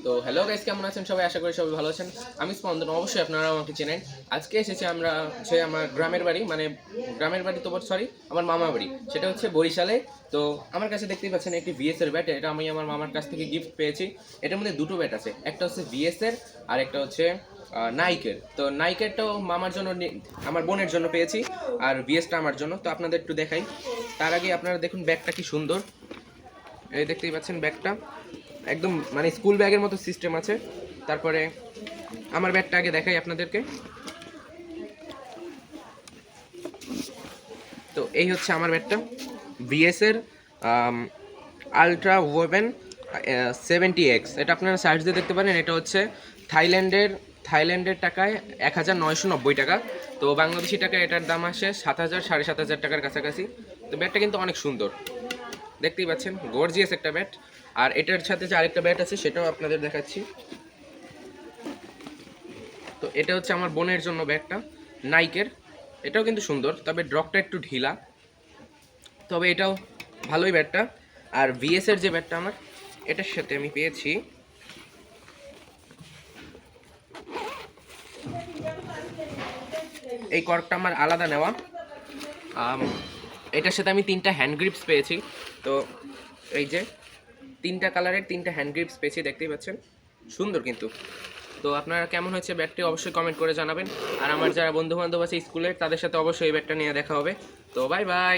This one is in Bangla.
তো হ্যালো গাইস, কেমন আছেন সবাই? আশা করি সবাই ভালো আছেন। আমি স্পন্দন, অবশ্যই আপনারা আমাকে চেনেন। আজকে এসেছি আমরা হচ্ছে আমার গ্রামের বাড়ি, মানে গ্রামের বাড়ি তো সরি, আমার মামা বাড়ি, সেটা হচ্ছে বরিশালে। তো আমার কাছে দেখতেই পাচ্ছেন একটি ভিএস এর ব্যাট, এটা আমি আমার মামার কাছ থেকে গিফট পেয়েছি। এটার মধ্যে দুটো ব্যাট আছে, একটা হচ্ছে ভিএস এর আর একটা হচ্ছে নাইকের। তো নাইকেরটাও মামার জন্য আমার বোনের জন্য পেয়েছি, আর ভিএসটা আমার জন্য। তো আপনাদের একটু দেখাই। তার আগে আপনারা দেখুন ব্যাগটা কি সুন্দর। এই দেখতেই পাচ্ছেন ব্যাগটা একদম মানে স্কুল ব্যাগের মতো সিস্টেম আছে। তারপরে আমার ব্যাগটা আগে দেখাই আপনাদেরকে। তো এই হচ্ছে আমার ব্যাগটা, ভিএস এর আলট্রা ওয়েভেন 70X। এটা আপনারা সার্চ দিয়ে দেখতে পারেন। এটা হচ্ছে থাইল্যান্ডের থাইল্যান্ডের টাকায় 1990 টাকা। তো বাংলাদেশি টাকায় এটার দাম আসে 7,000 7,500 টাকার কাছাকাছি। তো ব্যাটটা কিন্তু অনেক সুন্দর, দেখতেই পাচ্ছেন গর্জিয়াস একটা ব্যাট। আর এটার সাথে যে আরেকটা ব্যাট আছে সেটাও আপনাদের দেখাচ্ছি। তো এটা হচ্ছে আমার বোনের জন্য ব্যাগটা, নাইকের। এটাও কিন্তু সুন্দর, তবে ড্রপটা একটু ঢিলা, তবে এটাও ভালোই ব্যাটটা। আর ভিএস এর যে ব্যাটটা আমার, এটার সাথে আমি পেয়েছি এই কর্কটা আমার আলাদা নেওয়া। এটার সাথে আমি 3টা হ্যান্ড গ্রিপস পেয়েছি। তো এই যে 3টা কালারের 3টা হ্যান্ড গ্রিপস পেয়েছি, দেখতেই পাচ্ছেন সুন্দর কিন্তু। তো আপনারা কেমন হয়েছে ব্যাটটি অবশ্যই কমেন্ট করে জানাবেন। আর আমার যারা বন্ধু বান্ধব আছে স্কুলের, তাদের সাথে অবশ্যই এই ব্যাটটা নিয়ে দেখা হবে। তো বাই বাই।